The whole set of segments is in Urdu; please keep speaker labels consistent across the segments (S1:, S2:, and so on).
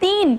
S1: 3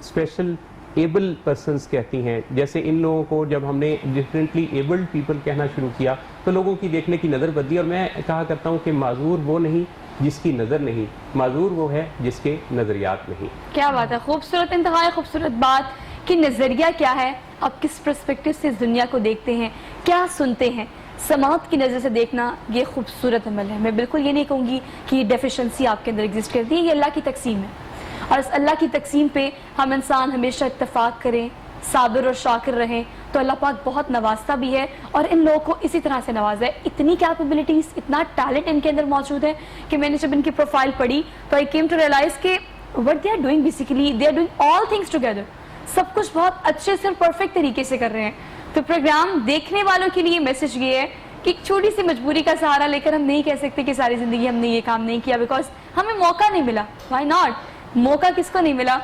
S2: اسپیشل ایبل پرسنس کہتی ہیں. جیسے ان لوگوں کو جب ہم نے ڈفرینٹلی ایبلڈ پیپل کہنا شروع کیا تو لوگوں کی دیکھنے کی نظر بدلی, اور میں کہا کرتا ہوں کہ معذور وہ نہیں جس کی نظر نہیں, معذور وہ ہے جس کے نظریات نہیں.
S1: کیا بات ہے, خوبصورت, انتہائی خوبصورت بات کہ نظریہ کیا ہے, آپ کس پرسپیکٹو سے اس دنیا کو دیکھتے ہیں, کیا سنتے ہیں. سماعت کی نظر سے دیکھنا یہ خوبصورت عمل ہے. میں بالکل یہ نہیں کہوں گی کہ یہ ڈیفیشنسی آپ کے اندر ایگزسٹ کرتی ہے, یہ اللہ کی تقسیم ہے, اور اس اللہ کی تقسیم پہ ہم انسان ہمیشہ اتفاق کریں, صابر اور شاکر رہیں, تو اللہ پاک بہت نوازتا بھی ہے, اور ان لوگوں کو اسی طرح سے نوازا ہے. اتنی کیپیبلٹیز, اتنا ٹیلنٹ ان کے اندر موجود ہے کہ میں نے جب ان کی پروفائل پڑھی تو آئی کیم ٹو ریئلائز کہ what they are doing, basically they are doing all things together, سب کچھ بہت اچھے سے اور پرفیکٹ طریقے سے کر رہے ہیں. تو پروگرام دیکھنے والوں کے لیے میسج یہ ہے کہ ایک چھوٹی سی مجبوری کا سہارا لے کر ہم نہیں کہہ سکتے کہ ساری زندگی ہم نے یہ کام نہیں کیا, بیکاز ہمیں موقع نہیں ملا. وائی ناٹ, موقع کس کو نہیں ملا.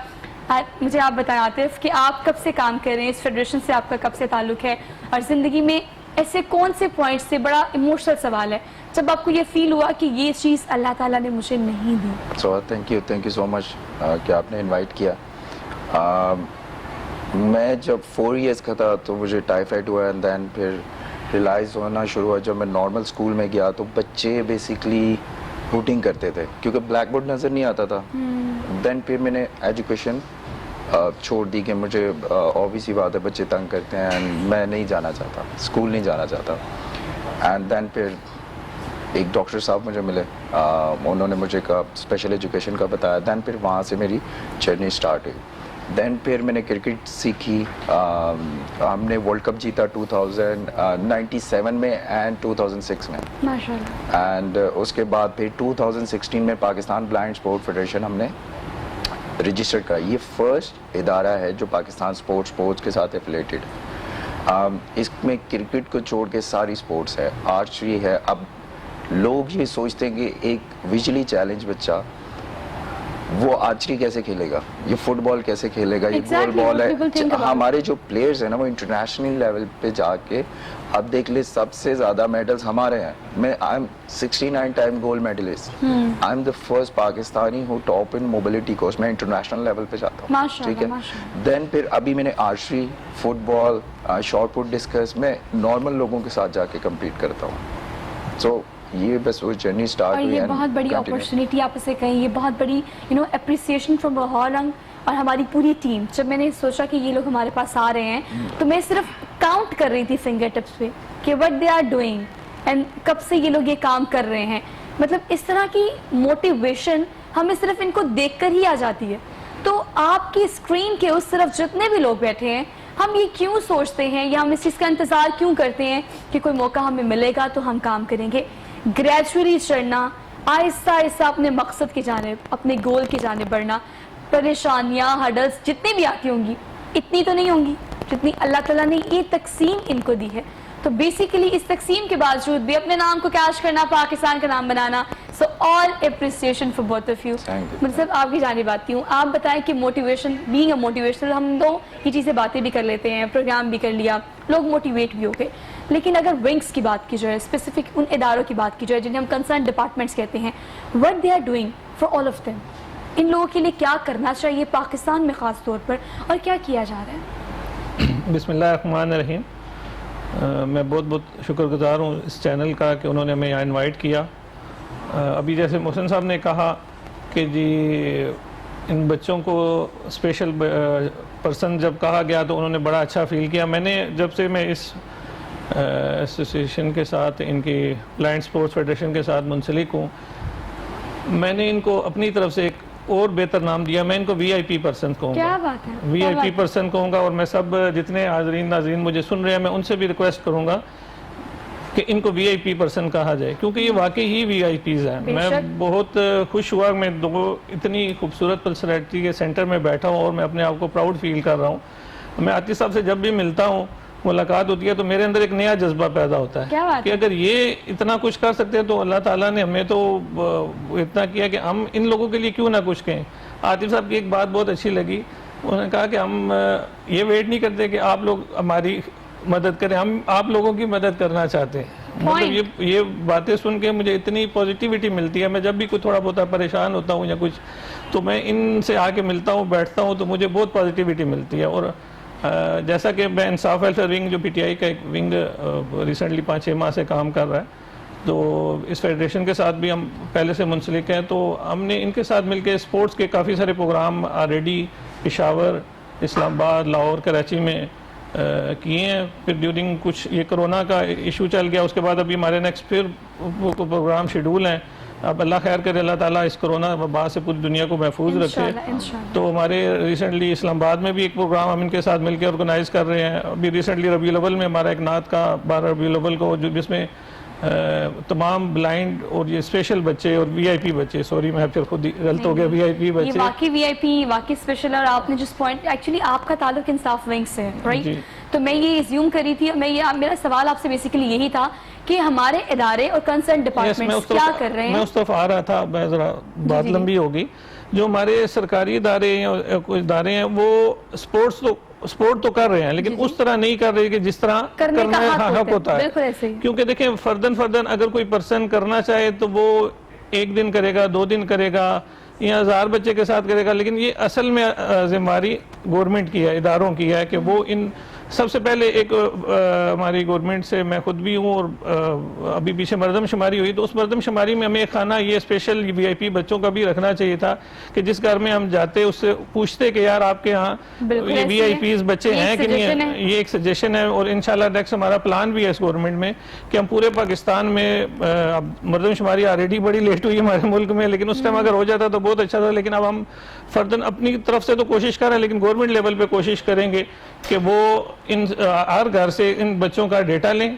S1: مجھے آپ بتائیں عاطف کہ آپ کب سے کام کر رہے ہیں, اس فیڈریشن سے آپ کا کب سے تعلق ہے, اور زندگی میں ایسے کون سے پوائنٹس سے, بڑا ایموشنل سوال ہے, جب آپ کو یہ فیل ہوا کہ یہ چیز اللہ تعالیٰ نے مجھے نہیں دی.
S3: سو تھینک یو سو مچ کہ آپ نے انوائٹ کیا. میں جب 4 ایئرس کا تھا تو مجھے ٹائیفائڈ ہوا, اینڈ دین پھر ریلائز ہونا شروع ہوا جب میں نارمل اسکول میں گیا تو بچے بیسکلی ہوٹنگ کرتے تھے کیونکہ بلیک بورڈ نظر نہیں آتا تھا. دین پھر میں نے ایجوکیشن چھوڑ دی کہ مجھے obvious سی بات ہے بچے تنگ کرتے ہیں, اینڈ میں نہیں جانا چاہتا, اسکول نہیں جانا چاہتا. اینڈ دین پھر ایک ڈاکٹر صاحب مجھے ملے, انہوں نے مجھے اسپیشل ایجوکیشن کا بتایا. دین پھر وہاں سے میری جرنی اسٹارٹ ہوئی. دین پھر میں نے کرکٹ سیکھی. ہم نے ورلڈ کپ جیتا 1997 میں اینڈ 2006 میں,
S1: ماشاءاللہ.
S3: اینڈ اس کے بعد پھر 2016 میں پاکستان بلائنڈ اسپورٹ فیڈریشن ہم نے رجسٹر کرا. یہ فرسٹ ادارہ ہے جو پاکستان اسپورٹس کے ساتھ ایفیلیٹڈ. اس میں کرکٹ کو چھوڑ کے ساری اسپورٹس ہے, آرچری ہے. اب لوگ یہ سوچتے ہیں کہ ایک ویژلی چیلنج بچہ وہ آرچری کیسے کھیلے گا, یہ فٹ بال کیسے کھیلے گا, یہ گول بال ہے. ہمارے جو پلیئرز ہیں نا وہ انٹرنیشنل لیول پہ جا کے اب دیکھ لے سب سے زیادہ میڈلز ہمارے ہیں. میں I am 69 time gold medallist. I am the first Pakistani who top in mobility course. میں انٹرنیشنل لیول پہ جاتا ہوں, ٹھیک ہے. دین پھر ابھی میں نے آرچری, فٹ بال, شارٹ پٹ ڈسکس میں نارمل لوگوں کے ساتھ جا کے کمپیٹ کرتا ہوں. سو یہ بس وہ جرنی سٹارٹ ہوئی.
S1: اور یہ بہت بڑی اپرچونیٹی آپ اسے کہیں, یہ بہت بڑی اپریسیشن فرام ہالنگ اور ہماری پوری ٹیم. جب میں نے سوچا کہ یہ لوگ ہمارے پاس آ رہے ہیں تو میں صرف کاؤنٹ کر رہی تھی فنگر ٹپس پہ کہ what they are doing and کب سے یہ لوگ یہ کام کر رہے ہیں. مطلب اس طرح کی موٹیویشن ہمیں صرف ان کو دیکھ کر ہی آ جاتی ہے. تو آپ کی اسکرین کے اس طرف جتنے بھی لوگ بیٹھے ہیں, ہم یہ کیوں سوچتے ہیں یا ہم اس چیز کا انتظار کیوں کرتے ہیں کہ کوئی موقع ہمیں ملے گا تو ہم کام کریں گے. گریجولی چڑھنا, آہستہ آہستہ اپنے مقصد کی جانب, اپنے گول کی جانب بڑھنا. پریشانیاں, ہڈلز جتنی بھی آتی ہوں گی اتنی تو نہیں ہوں گی جتنی اللہ تعالیٰ نے یہ تقسیم ان کو دی ہے. تو بیسیکلی اس تقسیم کے باوجود بھی اپنے نام کو کیش کرنا, پاکستان کا نام بنانا. So all appreciation for both of you. مطلب آپ کی جانب آتی ہوں, آپ بتائیں کہ موٹیویشن, بینگ اے موٹیویشنل, ہم دو یہ چیزیں باتیں بھی کر لیتے ہیں, پروگرام بھی کر لیا, لوگ موٹیویٹ بھی ہو گئے, لیکن اگر ونگس کی بات کی جائے, اسپیسیفک ان اداروں کی بات کی جائے جنہیں ہم کنسرن ڈپارٹمنٹس کہتے ہیں, what they are doing for all of them, ان لوگوں کے لیے کیا کرنا چاہیے پاکستان میں خاص طور پر, اور کیا کیا جا رہا ہے؟
S4: بسم اللہ الرحمن الرحیم. میں بہت بہت شکر گزار ہوں اس چینل کا کہ انہوں نے ہمیں یہاں انوائٹ کیا. ابھی جیسے محسن صاحب نے کہا کہ جی ان بچوں کو اسپیشل پرسن جب کہا گیا تو انہوں نے بڑا اچھا فیل کیا. میں نے جب سے میں اس ایسوسیشن کے ساتھ, ان کی بلائنڈ اسپورٹس فیڈریشن کے ساتھ منسلک ہوں, میں نے ان کو اپنی طرف سے ایک اور بہتر نام دیا. میں ان کو وی آئی پی پرسن کہوں گا, وی آئی پی پرسن کہوں گا. اور میں سب جتنے حاضرین ناظرین مجھے سن رہے ہیں, میں ان سے بھی ریکویسٹ کروں گا کہ ان کو وی آئی پی پرسن کہا جائے, کیونکہ یہ واقعی ہی وی آئی پیز ہیں. میں بہت خوش ہوا, میں اتنی خوبصورت پرسنالٹی کے سینٹر میں بیٹھا ہوں اور میں اپنے آپ کو پراؤڈ فیل کر رہا ہوں. میں عاطف صاحب سے جب بھی ملتا ہوں, ملاقات ہوتی ہے, تو میرے اندر ایک نیا جذبہ پیدا ہوتا ہے کہ اگر یہ اتنا کچھ کر سکتے ہیں تو اللہ تعالیٰ نے ہمیں تو اتنا کیا کہ ہم ان لوگوں کے لیے کیوں نہ کچھ کہیں. عاطف صاحب کی ایک بات بہت اچھی لگی, انہوں نے کہا کہ ہم یہ ویٹ نہیں کرتے کہ آپ لوگ ہماری مدد کریں, ہم آپ لوگوں کی مدد کرنا چاہتے ہیں. مطلب یہ باتیں سن کے مجھے اتنی پازیٹیوٹی ملتی ہے. میں جب بھی کوئی تھوڑا بہت پریشان ہوتا ہوں یا کچھ, تو میں ان سے آ کے ملتا ہوں, بیٹھتا ہوں, تو مجھے بہت پازیٹیوٹی ملتی ہے. اور جیسا کہ میں انصاف ویلفیئر ونگ, جو پی ٹی آئی کا ایک ونگ ریسنٹلی 5-6 ماہ سے کام کر رہا ہے, تو اس فیڈریشن کے ساتھ بھی ہم پہلے سے منسلک ہیں, تو ہم نے ان کے ساتھ مل کے اسپورٹس کے کافی سارے پروگرام آلریڈی پشاور, اسلام آباد, لاہور, کراچی میں کیے ہیں. پھر ڈیورنگ کچھ یہ کرونا کا ایشو چل گیا, اس کے بعد ابھی ہمارے نیکسٹ پھر پروگرام شیڈول ہیں. اب اللہ خیر کرے, اللہ تعالیٰ اس کرونا وبا سے پوری دنیا کو محفوظ رکھے. تو ہمارے ریسنٹلی اسلام آباد میں بھی ایک پروگرام ہم ان کے ساتھ مل کے آرگنائز کر رہے ہیں. ابھی ریسنٹلی ربیع الاول میں ہمارا ایک نعت کا 12 ربیع الاول کو, جس میں تمام بلائنڈ اور یہ اسپیشل بچے اور وی آئی پی بچے, سوری میں پھر خود غلط ہو گیا, وی آئی پی بچے,
S1: یہ واقعی وی آئی پی, واقعی اسپیشل. اور آپ نے جس پوائنٹ, ایکچولی آپ کا تعلق انصاف ونگ سے ہے, رائٹ؟ تو میں یہ زیوم کر رہی تھی, میرا سوال آپ سے بیسیکلی یہی تھا کہ ہمارے ادارے اور کنسرن ڈپارٹمنٹس کیا کر رہے ہیں.
S4: میں اس طرف آ رہا تھا, میں ذرا بات لمبی ہوگی. جو ہمارے سرکاری ادارے ہیں, کچھ ادارے ہیں, وہ سپورٹ تو کر رہے ہیں, لیکن اس طرح نہیں کر رہے کہ جس طرح کرنا حق ہوتا ہے. کیونکہ دیکھیں, فردن اگر کوئی پرسن کرنا چاہے تو وہ 1 دن کرے گا, 2 دن کرے گا, یا 1000 بچے کے ساتھ کرے گا, لیکن یہ اصل میں ذمہ داری گورنمنٹ کی ہے, اداروں کی ہے, کہ وہ ان سب سے پہلے ایک ہماری گورنمنٹ سے, میں خود بھی ہوں, اور ابھی پیچھے مردم شماری ہوئی, تو اس مردم شماری میں ہمیں ایک خانہ یہ اسپیشل وی آئی پی بچوں کا بھی رکھنا چاہیے تھا, کہ جس گھر میں ہم جاتے اس سے پوچھتے کہ یار آپ کے ہاں یہ وی آئی پیز بچے ہیں کہ نہیں ہیں. یہ ایک سجیشن ہے, اور انشاءاللہ نیکسٹ ہمارا پلان بھی ہے اس گورنمنٹ میں کہ ہم پورے پاکستان میں, مردم شماری آلریڈی بڑی لیٹ ہوئی ہمارے ملک میں, لیکن اس ٹائم اگر ہو جاتا تو بہت اچھا تھا. لیکن اب ہم فردن اپنی طرف سے تو کوشش کر رہے ہیں, لیکن گورنمنٹ لیول پہ کوشش کریں گے کہ وہ ہر گھر سے ان بچوں کا ڈیٹا لیں.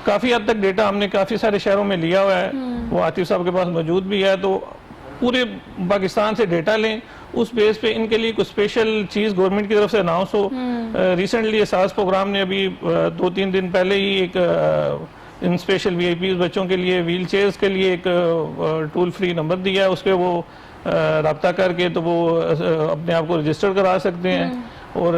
S4: کافی حد تک ڈیٹا ہم نے کافی سارے شہروں میں لیا ہوا ہے, وہ عاطف صاحب کے پاس موجود بھی ہے, تو پورے پاکستان سے ڈیٹا لیں. اس بیس پہ ان کے لیے کوئی اسپیشل چیز گورنمنٹ کی طرف سے اناؤنس ہو. ریسنٹلی احساس پروگرام نے ابھی 2-3 دن پہلے ہی ایک ان اسپیشل وی آئی پیز بچوں کے لیے, ویل چیئرز کے لیے ایک ٹول فری نمبر دیا ہے, اس پہ وہ رابطہ کر کے تو وہ اپنے آپ کو رجسٹر کرا سکتے ہیں. اور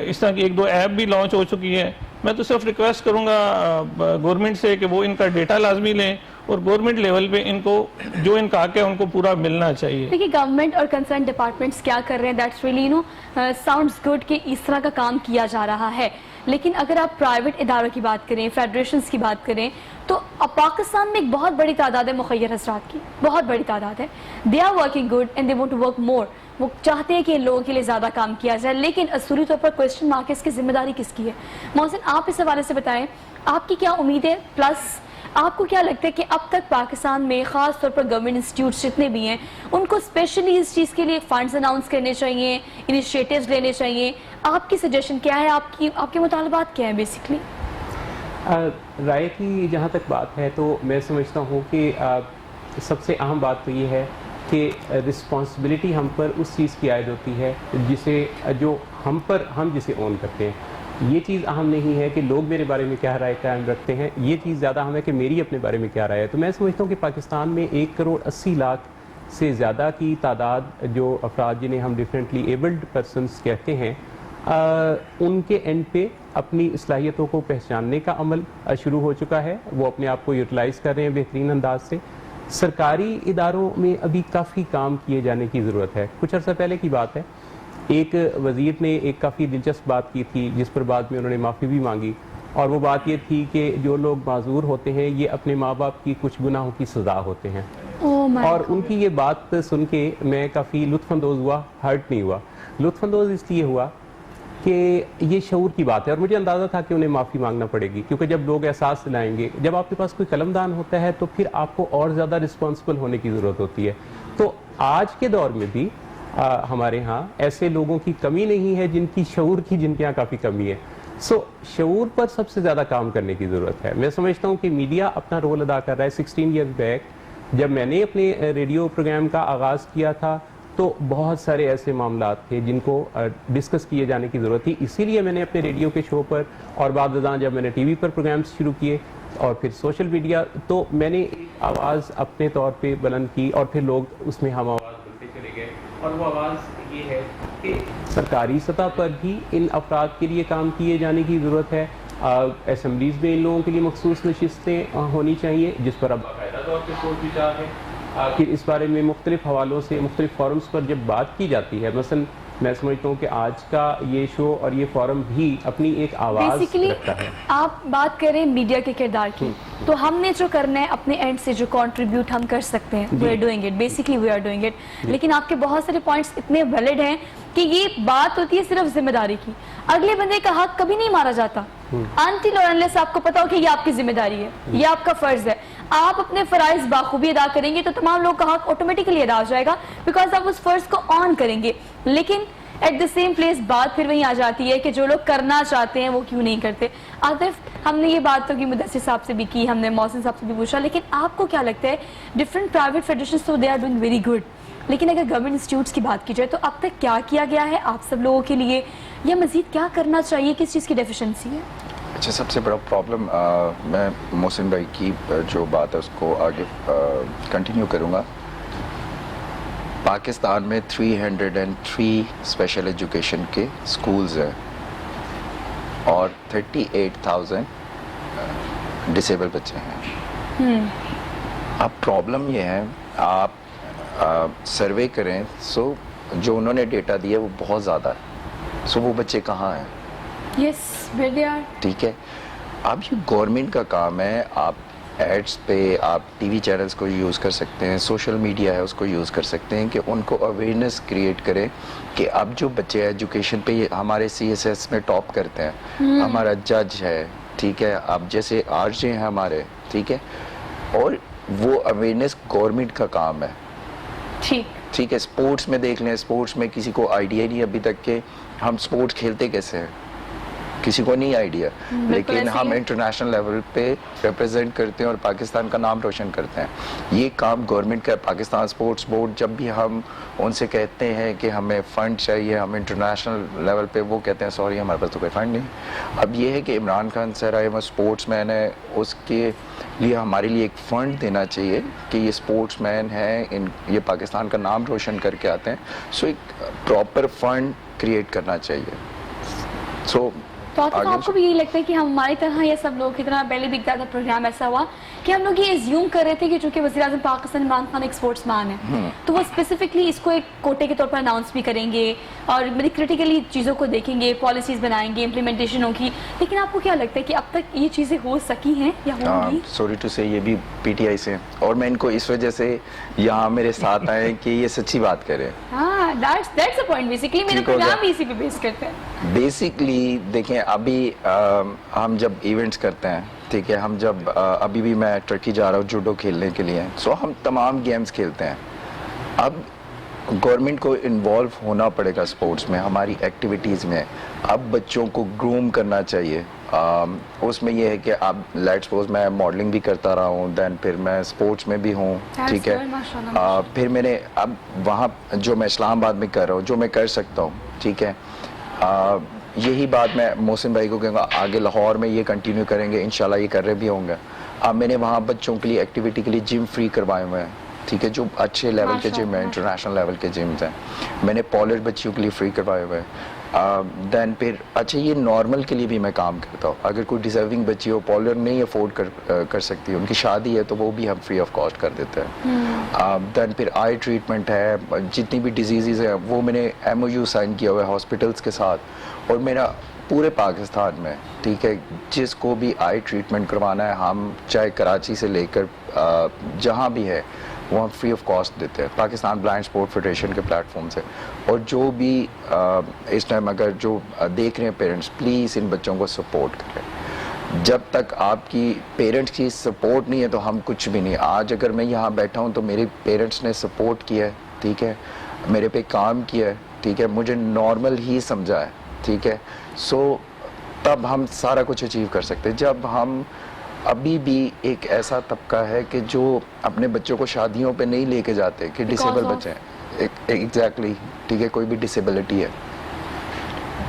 S4: اس طرح کی 1-2 ایپ بھی لانچ ہو چکی ہے. میں تو صرف ریکویسٹ کروں گا گورنمنٹ سے کہ وہ ان کا ڈیٹا لازمی لیں, اور گورنمنٹ لیول پہ ان کو جو ان کا حق ہے ان کو پورا ملنا چاہیے.
S1: دیکھیے, گورنمنٹ اور کنسرن ڈپارٹمنٹس کیا کر رہے ہیں, دیٹس ریئلی ساؤنڈز گڈ کہ اس طرح کا کام کیا جا رہا ہے. لیکن اگر آپ پرائیویٹ اداروں کی بات کریں, فیڈریشنز کی بات کریں, تو پاکستان میں ایک بہت بڑی تعداد ہے مخیر حضرات کی, بہت بڑی تعداد ہے. They are working good and they want to work more. وہ چاہتے ہیں کہ لوگوں کے لیے زیادہ کام کیا جائے, لیکن اصولی طور پر کوسچن مارک ہے اس کی ذمہ داری کس کی ہے. محسن, آپ اس حوالے سے بتائیں, آپ کی کیا امید ہے, پلس آپ کو کیا لگتا ہے کہ اب تک پاکستان میں خاص طور پر گورنمنٹ انسٹیٹیوٹس جتنے بھی ہیں ان کو اسپیشلی اس چیز کے لیے فنڈز اناؤنس کرنے چاہیے, انیشیٹیوز لینے چاہیے؟ آپ کی سجیشن کیا ہے, آپ کے مطالبات کیا ہیں بیسکلی؟
S2: رائے کی جہاں تک بات ہے تو میں سمجھتا ہوں کہ سب سے اہم بات تو یہ ہے کہ رسپانسبلٹی ہم پر اس چیز کی عائد ہوتی ہے جو ہم جسے اون کرتے ہیں. یہ چیز اہم نہیں ہے کہ لوگ میرے بارے میں کیا رائے قائم رکھتے ہیں, یہ چیز زیادہ اہم ہے کہ میری اپنے بارے میں کیا رائے ہے. تو میں سمجھتا ہوں کہ پاکستان میں 1.80 کروڑ سے زیادہ کی تعداد جو افراد جنہیں ہم ڈفرینٹلی ایبلڈ پرسنس کہتے ہیں, ان کے اینڈ پہ اپنی صلاحیتوں کو پہچاننے کا عمل شروع ہو چکا ہے. وہ اپنے آپ کو یوٹیلائز کر رہے ہیں بہترین انداز سے. سرکاری اداروں میں ابھی کافی کام کیے جانے کی ضرورت ہے. کچھ عرصہ پہلے کی بات ہے, ایک وزیر نے ایک کافی دلچسپ بات کی تھی جس پر بعد میں انہوں نے معافی بھی مانگی, اور وہ بات یہ تھی کہ جو لوگ معذور ہوتے ہیں یہ اپنے ماں باپ کی کچھ گناہوں کی سزا ہوتے ہیں. اور ان کی یہ بات سن کے میں کافی لطف اندوز ہوا, ہرٹ نہیں ہوا. لطف اندوز اس لیے ہوا کہ یہ شعور کی بات ہے, اور مجھے اندازہ تھا کہ انہیں معافی مانگنا پڑے گی, کیونکہ جب لوگ احساس دلائیں گے, جب آپ کے پاس کوئی قلم دان ہوتا ہے تو پھر آپ کو اور زیادہ رسپانسبل ہونے کی ضرورت ہوتی ہے. تو آج کے دور میں بھی ہمارے ہاں ایسے لوگوں کی کمی نہیں ہے جن کی شعور کی, جن کے یہاں کافی کمی ہے. شعور پر سب سے زیادہ کام کرنے کی ضرورت ہے. میں سمجھتا ہوں کہ میڈیا اپنا رول ادا کر رہا ہے. 16 ایئرز بیک جب میں نے اپنے ریڈیو پروگرام کا آغاز کیا تھا تو بہت سارے ایسے معاملات تھے جن کو ڈسکس کیے جانے کی ضرورت تھی. اسی لیے میں نے اپنے ریڈیو کے شو پر, اور بعد ازاں جب میں نے ٹی وی پر پروگرامز شروع کیے اور پھر سوشل میڈیا, تو میں نے آواز اپنے طور پہ بلند کی, اور پھر لوگ اس میں ہم آواز بنتے چلے گئے. اور وہ آواز یہ ہے کہ سرکاری سطح پر بھی ان افراد کے لیے کام کیے جانے کی ضرورت ہے. اسمبلیز میں ان لوگوں کے لیے مخصوص نشستیں ہونی چاہیے جس پر اب باقاعدہ طور پہ سوچ وچار ہے کہ اس بارے میں مختلف حوالوں سے مختلف فورمز پر جب بات کی جاتی ہے. مثلا میں سمجھتا ہوں کہ آج کا یہ شو اور یہ فورم بھی اپنی ایک آواز رکھتا ہے.
S1: آپ بات کریں میڈیا کے کردار کی, تو ہم نے جو کرنا ہے اپنے اینڈ سے جو کنٹریبیوٹ ہم کر سکتے ہیں, we are doing it, basically we are doing it. لیکن آپ کے بہت سارے پوائنٹس اتنے ویلڈ ہیں کہ یہ بات ہوتی ہے صرف ذمہ داری کی. اگلے بندے کا حق کبھی نہیں مارا جاتا انٹل اور انلیس آپ کو پتا ہو کہ یہ آپ کی ذمہ داری ہے, یہ آپ کا فرض ہے. آپ اپنے فرائض بخوبی ادا کریں گے تو تمام لوگ کا حق آٹومیٹکلی ادا ہو جائے گا, بیکاز آپ اس فرض کو آن کریں گے. لیکن ایٹ دا سیم پلیس بات پھر وہیں آ جاتی ہے کہ جو لوگ کرنا چاہتے ہیں وہ کیوں نہیں کرتے. عاطف, ہم نے یہ بات تو کی مدثر صاحب سے بھی کی, ہم نے محسن صاحب سے بھی پوچھا, لیکن آپ کو کیا لگتا ہے ڈفرینٹ پرائیویٹ فیڈریشنز تو they are doing very good, لیکن اگر گورنمنٹ انسٹیٹیوٹس کی بات کی جائے تو اب تک کیا کیا گیا ہے آپ سب لوگوں کے لیے, یا مزید کیا کرنا چاہیے, کس چیز کی ڈیفیشنسی ہے؟
S3: اچھا, سب سے بڑا پرابلم میں محسن بھائی کی جو بات ہے اس کو آگے کنٹینیو کروں گا. پاکستان میں 303 اسپیشل ایجوکیشن کے اسکولز ہیں اور 38,000 ڈسیبل بچے ہیں. اب پرابلم یہ ہے, آپ سروے کریں سو جو انہوں نے ڈیٹا دیا وہ بہت زیادہ ہے, سو وہ بچے کہاں ہیں؟
S1: یس, ویئر دے آر.
S3: ٹھیک ہے, اب یہ گورنمنٹ کا کام ہے. آپ ایڈس پہ آپ ٹی وی چینلز کو یوز کر سکتے ہیں, سوشل میڈیا ہے اس کو یوز کر سکتے ہیں کہ ان کو اویئرنیس کریٹ کریں کہ اب جو بچے ایجوکیشن پہ ہمارے سی ایس ایس میں ٹاپ کرتے ہیں, ہمارا جج ہے, ٹھیک ہے, اب جیسے آر جے ہیں ہمارے, ٹھیک ہے, اور وہ اویئرنیس گورنمنٹ کا کام ہے. ٹھیک ہے, اسپورٹس میں دیکھ لیں, اسپورٹس میں کسی کو آئیڈیا نہیں ابھی تک کہ ہم اسپورٹس کھیلتے کیسے ہیں, کسی کو نہیں آئیڈیا, لیکن ہم انٹرنیشنل لیول پہ ریپرزینٹ کرتے ہیں اور پاکستان کا نام روشن کرتے ہیں. یہ کام گورنمنٹ کا. پاکستان اسپورٹس بورڈ جب بھی ہم ان سے کہتے ہیں کہ ہمیں فنڈ چاہیے, ہم انٹرنیشنل لیول پہ, وہ کہتے ہیں سوری ہمارے پاس تو کوئی فنڈ نہیں. اب یہ ہے کہ عمران خان سر آئے, وہ اسپورٹس مین ہے, اس کے لیے ہمارے لیے ایک فنڈ دینا چاہیے کہ یہ اسپورٹس مین ہیں, یہ پاکستان کا نام روشن کر کے آتے ہیں, سو ایک پراپر فنڈ کریٹ کرنا چاہیے. سو
S1: تو آپ کو بھی یہی لگتا ہے کہ ہماری طرح یا سب لوگوں کی طرح پہلے بھی ایک زیادہ پروگرام ایسا ہوا کہ ہم لوگ یہ ایزیوم کر رہے تھے کہ چونکہ وزیر اعظم پاکستان عمران خان ایک اسپورٹس مین ہے تو وہ اسپیسیفکلی اس کو ایک کوٹے کے طور پر اناؤنس بھی کریں گے اور بڑی کریٹیکلی چیزوں کو دیکھیں گے, پالیسیز بنائیں گے, امپلیمنٹیشن ہوگی. لیکن آپ کو کیا لگتا ہے کہ اب تک یہ چیزیں ہو سکی ہیں یا ہوں گی؟
S3: سوری ٹو سے, یہ بھی پی ٹی آئی سے, اور میں ان کو اس وجہ سے یہاں میرے ساتھ آئے کہ یہ سچی بات کریں.
S1: ہاں, that's the point basically. میرا پروگرام بھی اسی پہ بیس کرتے ہیں.
S3: بیسکلی دیکھیں, ابھی ہم جب ایونٹس کرتے ہیں, ٹھیک ہے, ہم جب ابھی بھی میں ٹرکی جا رہا ہوں جوڈو کھیلنے کے لیے, سو ہم تمام گیمز کھیلتے ہیں. اب گورنمنٹ کو انوالو ہونا پڑے گا اسپورٹس میں, ہماری ایکٹیویٹیز میں. اب بچوں کو گروم کرنا چاہیے. اس میں یہ ہے کہ اب لیٹ سپوز میں ماڈلنگ بھی کرتا رہا ہوں, دین پھر میں اسپورٹس میں بھی ہوں, ٹھیک ہے, پھر میں نے اب وہاں جو میں اسلام آباد میں کر رہا ہوں, جو میں کر سکتا ہوں, ٹھیک ہے, یہی بات میں محسن بھائی کو کہوں گا, آگے لاہور میں یہ کنٹینیو کریں گے, انشاءاللہ یہ کر رہے بھی ہوں گے. اب میں نے وہاں بچوں کے لیے ایکٹیویٹی کے لیے جم فری کروائے ہوئے ہیں, ٹھیک ہے, جو اچھے لیول کے جم ہیں, انٹرنیشنل لیول کے جمز ہیں. میں نے پولر بچیوں کے لیے فری کروائے ہوئے ہیں. دین پھر اچھا یہ نارمل کے لیے بھی میں کام کرتا ہوں. اگر کوئی ڈیزرونگ بچی ہو, پولر نہیں افورڈ کر سکتی, ان کی شادی ہے, تو وہ بھی ہم فری آف کاسٹ کر دیتے ہیں. دین پھر آئی ٹریٹمنٹ ہے, جتنی بھی ڈیزیزز ہیں وہ میں نے ایم او یو سائن کیا ہوا ہے ہاسپٹلس کے ساتھ, اور میرا پورے پاکستان میں, ٹھیک ہے, جس کو بھی آئی ٹریٹمنٹ کروانا ہے, ہم چاہے کراچی سے لے کر جہاں بھی ہے وہ ہم فری آف کاسٹ دیتے ہیں پاکستان بلائنڈ اسپورٹ فیڈریشن کے پلیٹ فارم سے. اور جو بھی اس ٹائم اگر جو دیکھ رہے ہیں پیرنٹس, پلیز ان بچوں کو سپورٹ کریں. جب تک آپ کی پیرنٹس کی سپورٹ نہیں ہے تو ہم کچھ بھی نہیں. آج اگر میں یہاں بیٹھا ہوں تو میرے پیرنٹس نے سپورٹ کیا ہے, ٹھیک ہے, میرے پہ کام کیا ہے, ٹھیک ہے, مجھے نارمل ہی سمجھا ہے, ٹھیک ہے. سو تب ہم سارا کچھ اچیو کر سکتے. جب ہم ابھی بھی ایک ایسا طبقہ ہے کہ جو اپنے بچوں کو شادیوں پہ نہیں لے کے جاتے کہ ڈسیبل بچے ہیں, ایگزیکٹلی, ٹھیک ہے, کوئی بھی ڈسیبلٹی ہے.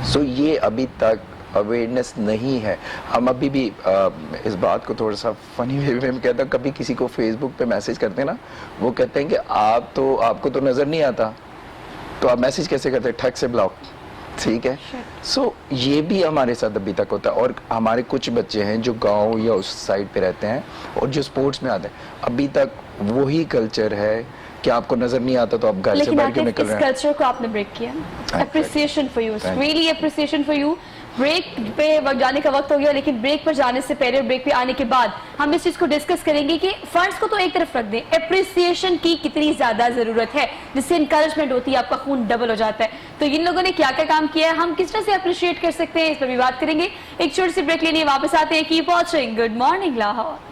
S3: سو یہ ابھی تک اویئرنیس نہیں ہے. ہم ابھی بھی اس بات کو تھوڑا سا فنی وے میں کہتا ہوں, کبھی کسی کو فیس بک پہ میسج کرتے ہیں نا, وہ کہتے ہیں کہ آپ کو تو نظر نہیں آتا, تو آپ میسج کیسے کرتے ہیں, ٹھگ سے بلاک, ٹھیک ہے. سو یہ بھی ہمارے ساتھ ابھی تک ہوتا ہے. اور ہمارے کچھ بچے ہیں جو گاؤں یا اس سائڈ پہ رہتے ہیں اور جو اسپورٹس میں آتے ہیں, ابھی تک وہی کلچر ہے کہ آپ کو نظر نہیں آتا تو آپ گھر سے
S1: لیکن
S3: باہر کیوں
S1: عاطف
S3: نکل
S1: اس
S3: رہے ہیں.
S1: کلچر کو آپ نے بریک کیا. Appreciation for you, really appreciation for you. Break پہ جانے کا وقت ہو گیا, لیکن بریک پر جانے سے پہلے بریک پہ آنے کے بعد ہم اس چیز کو ڈسکس کریں گے کہ فنڈس کو تو ایک طرف رکھ دیں, اپریسیشن کی کتنی زیادہ ضرورت ہے جس سے انکریجمنٹ ہوتی ہے, آپ کا خون ڈبل ہو جاتا ہے. تو ان لوگوں نے کیا کیا کام کیا ہے, ہم کس طرح سے اپریشیٹ کر سکتے ہیں, اس پر بھی بات کریں گے. ایک چھوٹی سی بریک لینے واپس آتے ہیں. Keep watching good morning Lahore.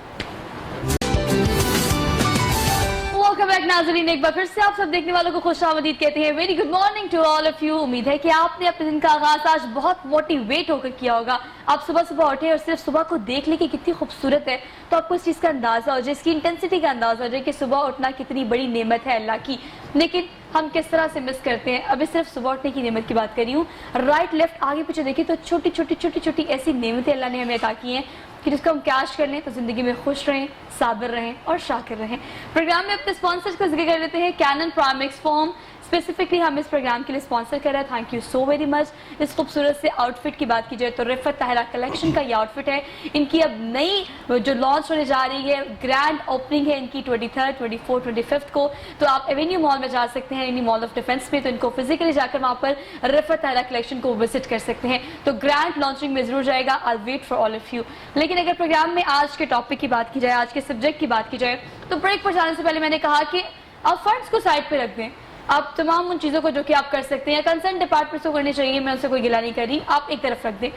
S1: Welcome back ناظرین, ایک بار پھر سے آپ سب دیکھنے والوں کو خوش آمدید کہتے ہیں. Very good morning to all of you. امید ہے کہ آپ نے اپنے دن کا آغاز آج بہت موٹیویٹ ہو کر کیا ہوگا. آپ صبح صبح اٹھے اور صرف صبح کو دیکھ لیں کہ کتنی خوبصورت ہے, تو آپ کو اس چیز کا اندازہ ہو جائے, اس کی انٹینسٹی کا اندازہ ہو جائے کہ صبح اٹھنا کتنی بڑی نعمت ہے اللہ کی. لیکن ہم کس طرح سے مس کرتے ہیں. ابھی صرف صبح اٹھنے کی نعمت کی بات کر رہی ہوں. رائٹ لیفٹ آگے پیچھے دیکھیں تو چھوٹی چھوٹی ایسی نعمتیں اللہ نے ہمیں عطا کی ہیں کہ جس کو ہم کیش کر لیں تو زندگی میں خوش رہیں, صابر رہیں اور شاکر رہیں. پروگرام میں اپنے اسپانسرز کا ذکر کر لیتے ہیں. کینن پرائمیکس فارم اسپیسیفکلی ہم اس پروگرام کے لیے اسپانسر کر رہے ہیں. Thank you so very much. اس خوبصورت سے آؤٹ فٹ کی بات کی جائے تو رفت طاہرہ کلیکشن کا یہ آؤٹ فٹ ہے. ان کی اب نئی جو لانچ ہونے جا رہی ہے, گرینڈ اوپننگ ہے ان کی 23rd, 24th, 25th کو. تو آپ ایونیو مال میں جا سکتے ہیں, ایونیو مال آف ڈیفینس میں. تو ان کو فزیکلی جا کر وہاں پر رفت طاہرہ کلیکشن کو وزٹ کر سکتے ہیں. تو گرینڈ لانچنگ میں ضرور جائے گا. I wait for all of you. لیکن اگر پروگرام میں آج کے ٹاپک کی بات کی جائے, آج کے سبجیکٹ کی بات کی جائے, تو بریک پر جانے سے پہلے میں نے کہا کہ آپ فنڈس کو سائڈ پہ رکھ دیں. آپ تمام ان چیزوں کو جو کہ آپ کر سکتے ہیں یا کنسرن ڈپارٹمنٹس کو کرنی چاہیے, میں ان سے کوئی گلہ نہیں کر رہی, آپ ایک طرف رکھ دیں.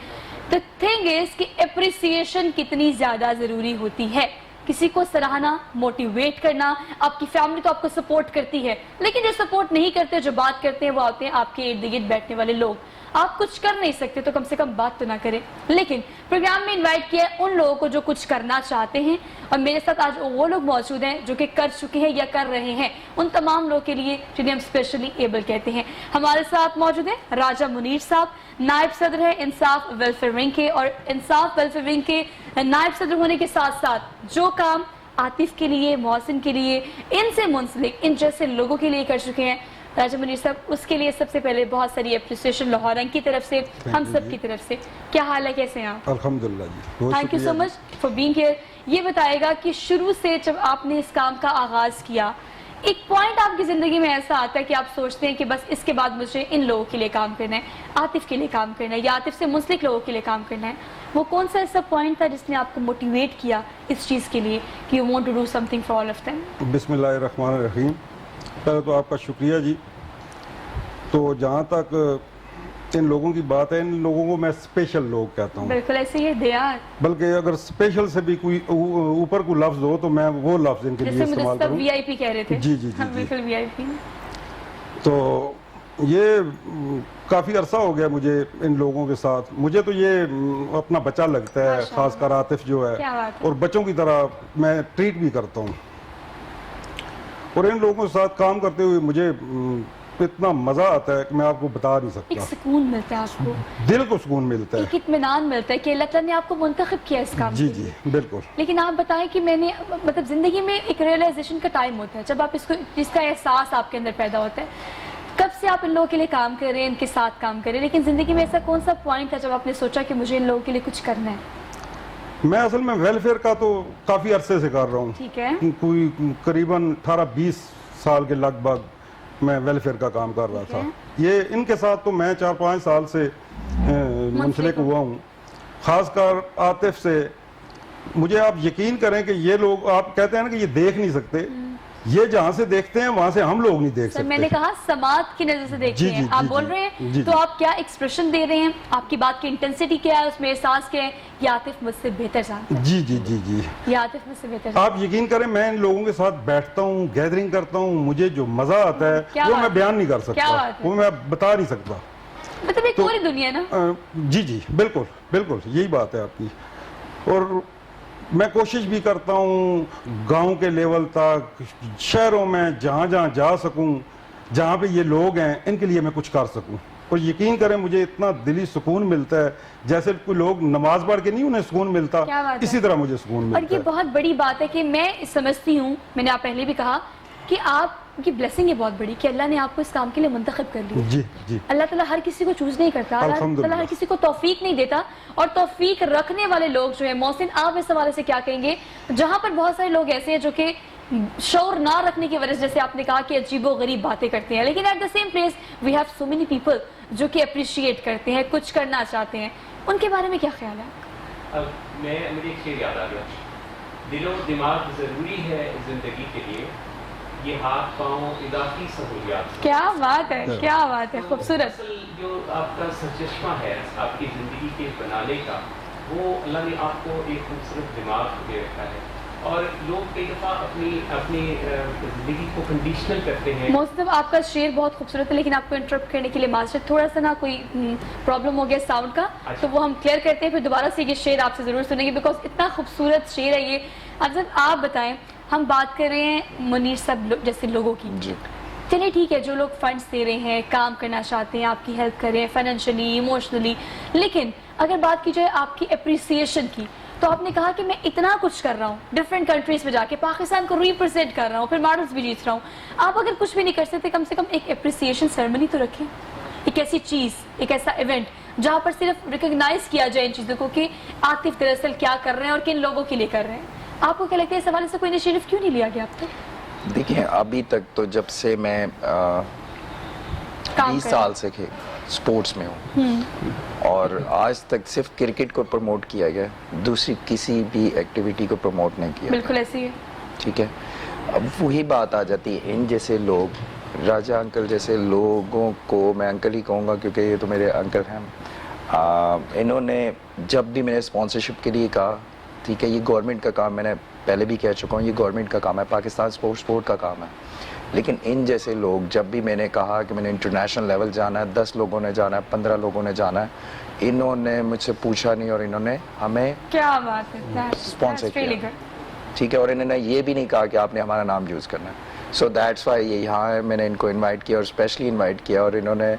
S1: The thing is کہ اپریسیشن کتنی زیادہ ضروری ہوتی ہے. کسی کو سراہنا, موٹیویٹ کرنا, آپ کی فیملی تو آپ کو سپورٹ کرتی ہے, لیکن جو سپورٹ نہیں کرتے, جو بات کرتے ہیں, وہ آتے ہیں آپ کے ارد گرد بیٹھنے والے لوگ. آپ کچھ کر نہیں سکتے تو کم سے کم بات تو نہ کریں. لیکن پروگرام میں انوائٹ کیا ہے ان لوگوں کو جو کچھ کرنا چاہتے ہیں, اور میرے ساتھ آج وہ لوگ موجود ہیں جو کہ کر چکے ہیں یا کر رہے ہیں. ان تمام لوگوں کے لیے جنہیں ہم اسپیشلی ایبل کہتے ہیں. ہمارے ساتھ موجود ہیں راجہ منیر صاحب, نائب صدر ہیں انصاف ویلفیئر ونگ کے, اور انصاف ویلفیئر ونگ کے نائب صدر ہونے کے ساتھ ساتھ جو کام عاطف کے لیے, محسن کے لیے, ان سے منسلک ان جیسے لوگوں کے لیے کر چکے ہیں راجہ منیر صاحب, اس کے لیے سب سے پہلے بہت ساری اپریسیشن لاہور رنگ کی طرف سے, ہم سب کی طرف سے. کیا حال ہے, کیسے ہیں آپ؟
S5: الحمدللہ جی,
S1: thank you so much for being here. یہ بتائے گا کہ شروع سے جب آپ نے اس کام کا آغاز کیا, ایک پوائنٹ آپ کی زندگی میں ایسا آتا ہے کہ آپ سوچتے ہیں کہ بس اس کے بعد مجھے ان لوگوں کے لیے کام کرنا ہے, عاطف کے لیے کام کرنا ہے, یا عاطف سے منسلک لوگوں کے لیے کام کرنا ہے. وہ کون سا ایسا پوائنٹ تھا جس نے آپ کو موٹیویٹ کیا اس چیز کے لیے کہ you want to do something for all of them?
S5: بسم اللہ الرحمن الرحیم. پہلے تو آپ کا شکریہ جی. تو جہاں تک ان لوگوں کی بات ہے, ان لوگوں کو میں اسپیشل لوگ کہتا ہوں.
S1: بالکل ایسے ہی دیار,
S5: بلکہ اگر اسپیشل سے بھی کوئی اوپر کوئی لفظ ہو تو میں وہ لفظ ان کے لیے
S1: جیسے
S5: استعمال
S1: مجھے
S5: کروں.
S1: وی آئی پی کہہ رہے تھے.
S5: جی جی جی,
S1: بالکل وی آئی پی.
S5: تو یہ کافی عرصہ ہو گیا مجھے ان لوگوں کے ساتھ. مجھے تو یہ اپنا بچہ لگتا ہے, خاص کر عاطف جو ہے, اور بچوں کی طرح میں ٹریٹ بھی کرتا ہوں. اور ان لوگوں کے ساتھ کام کرتے ہوئے مجھے اتنا مزہ آتا ہے کہ میں آپ کو بتا نہیں سکتا.
S1: ایک سکون ملتا ہے آپ کو,
S5: دل کو سکون ملتا ہے,
S1: ایک اطمینان ملتا ہے کہ اللہ تعالیٰ نے آپ کو منتخب کیا اس کام
S5: جی
S1: کے لیے.
S5: جی بالکل.
S1: لیکن آپ بتائیں کہ میں نے مطلب زندگی میں ایک ریئلائزیشن کا ٹائم ہوتا ہے جب آپ اس کا احساس آپ کے اندر پیدا ہوتا ہے. کب سے آپ ان لوگوں کے لیے کام کر رہے ہیں, ان کے ساتھ کام کر رہے ہیں, لیکن زندگی میں ایسا کون سا پوائنٹ تھا جب آپ نے سوچا کہ مجھے ان لوگوں کے لیے کچھ کرنا ہے؟
S5: میں اصل میں ویلفیئر کا تو کافی عرصے سے کر رہا ہوں.
S1: ٹھیک ہے.
S5: کوئی قریباً 18-20 سال کے لگ بھگ میں ویلفیئر کا کام کر رہا تھا. یہ ان کے ساتھ تو میں 4-5 سال سے منسلک ہوا ہوں. خاص کر عاطف سے مجھے آپ یقین کریں کہ یہ لوگ, آپ کہتے ہیں نا کہ یہ دیکھ نہیں سکتے, یہ جہاں سے دیکھتے ہیں وہاں سے ہم لوگ نہیں دیکھ
S1: سر
S5: سکتے.
S1: میں نے کہا سماعت کی نظر سے دیکھتے ہیں. آپ بول رہے ہیں تو آپ کیا ایکسپریشن دے رہے ہیں, آپ کی بات کی انٹینسٹی کیا ہے, اس میں احساس کیا ہے, یہ عاطف مجھ سے بہتر جانتا ہے.
S5: جی جی جی جی,
S1: یہ عاطف مجھ سے بہتر جانتا ہے.
S5: آپ یقین کریں میں ان لوگوں کے ساتھ بیٹھتا ہوں, گیدرنگ کرتا ہوں, مجھے جو مزہ آتا ہے وہ میں بیان نہیں کر سکتا, وہ میں بتا نہیں سکتا.
S1: مطلب ایک پوری دنیا نا.
S5: جی جی بالکل بالکل, یہی بات ہے آپ کی. اور میں کوشش بھی کرتا ہوں گاؤں کے لیول تک, شہروں میں جہاں جہاں جا سکوں, جہاں پہ یہ لوگ ہیں ان کے لیے میں کچھ کر سکوں. اور یقین کریں مجھے اتنا دلی سکون ملتا ہے, جیسے کوئی لوگ نماز پڑھ کے نہیں انہیں سکون ملتا, اسی طرح مجھے سکون ملتا ہے.
S1: اور یہ بہت بڑی بات ہے کہ میں سمجھتی ہوں, میں نے آپ پہلے بھی کہا کہ آپ کی بلیسنگ ہے بہت بڑی کہ اللہ نے آپ کو اس کام کے لیے منتخب کر لیا.
S5: جی جی
S1: اللہ تعالیٰ ہر کسی کو چوز نہیں کرتا, اللہ
S5: الحمدللہ.
S1: تعالیٰ ہر کسی کو توفیق نہیں دیتا, اور توفیق رکھنے والے لوگ جو ہیں. محسن آپ اس حوالے سے کیا کہیں گے, جہاں پر بہت سارے لوگ ایسے ہیں جو کہ شعور نہ رکھنے کی وجہ سے, جیسے آپ نے کہا کہ عجیب و غریب باتیں کرتے ہیں, لیکن at the same place we have so many people جو کہ اپریشیٹ کرتے ہیں, کچھ کرنا چاہتے ہیں, ان کے بارے میں کیا خیال ہے؟
S2: اب مجھے ایک شعر یاد آ گیا, دل و دماغ ضروری ہے زندگی کے لیے, یہ ہاتھ پاؤں اضافی سہولیات.
S1: کیا بات ہے, کیا بات ہے, خوبصورت.
S2: اصل جو آپ کا سرچشمہ ہے آپ کی زندگی کے بنانے کا, وہ اللہ نے آپ کو ایک خوبصورت دماغ دے رکھا ہے, اور لوگ کئی دفعہ اپنی زندگی کو کنڈیشنل کرتے ہیں.
S1: محسن آپ کا شعر بہت خوبصورت ہے, لیکن آپ کو انٹرپٹ کرنے کے لیے معذرت, تھوڑا سا نا کوئی پرابلم ہو گیا ساؤنڈ کا, تو وہ ہم کلیئر کرتے ہیں, پھر دوبارہ سے یہ شعر آپ سے ضرور سنیں گے, بیکاز اتنا خوبصورت شعر ہے یہ. آپ بتائیں, ہم بات کر رہے ہیں منیر صاحب جیسے لوگوں کی.
S3: جی
S1: چلیے ٹھیک ہے, جو لوگ فنڈس دے رہے ہیں, کام کرنا چاہتے ہیں, آپ کی ہیلپ کر رہے ہیں فائنینشلی, ایموشنلی, لیکن اگر بات کی جائے آپ کی اپریسیشن کی, تو آپ نے کہا کہ میں اتنا کچھ کر رہا ہوں, ڈفرینٹ کنٹریز میں جا کے پاکستان کو ریپرزینٹ کر رہا ہوں, پھر ماڈلز بھی جیت رہا ہوں. آپ اگر کچھ بھی نہیں کر سکتے, کم سے کم ایک اپریسیشن سیرمنی تو رکھیں, ایک ایسی چیز, ایک ایسا ایونٹ جہاں پر صرف ریکگنائز کیا جائے ان چیزوں کو کہ عاطف دراصل کیا کر رہے ہیں اور کن لوگوں کے لیے کر رہے ہیں. آپ کو کیا لگتا ہے اس حوالے سے کوئی انیشیٹو کیوں نہیں لیا گیا اب تک؟
S3: دیکھیں, ابھی تک تو جب سے میں 20 سال سے سپورٹس میں ہوں, اور آج تک صرف کرکٹ کو پروموٹ کیا گیا, دوسری کسی بھی ایکٹیویٹی کو پروموٹ نہیں کیا.
S1: بالکل ایسی ہے.
S3: ٹھیک ہے, اب وہی بات آ جاتی ہے, ان جیسے لوگ, راجا انکل جیسے لوگوں کو, میں انکل ہی کہوں گا کیونکہ یہ تو میرے انکل ہیں, انہوں نے جب بھی میں نے اسپانسرشپ کے لیے کہا, ٹھیک ہے, یہ گورنمنٹ کا کام, میں نے پہلے بھی کہہ چکا ہوں, یہ گورنمنٹ کا کام ہے, پاکستان سپورٹ کا کام ہے, لیکن ان جیسے لوگ جب بھی میں نے کہا کہ میں نے انٹرنیشنل لیول جانا ہے, 10 لوگوں نے جانا ہے, 15 لوگوں نے جانا ہے, انہوں نے مجھ سے پوچھا نہیں اور انہوں نے ہمیں
S1: کیا بات ہے,
S3: اسپانسر کیا. ٹھیک ہے, اور انہوں نے یہ بھی نہیں کہا کہ آپ نے ہمارا نام یوز کرنا ہے. سو دیٹس وائی یہ یہاں ہے, میں نے ان کو انوائٹ کیا, اور اسپیشلی انوائٹ کیا, اور انہوں نے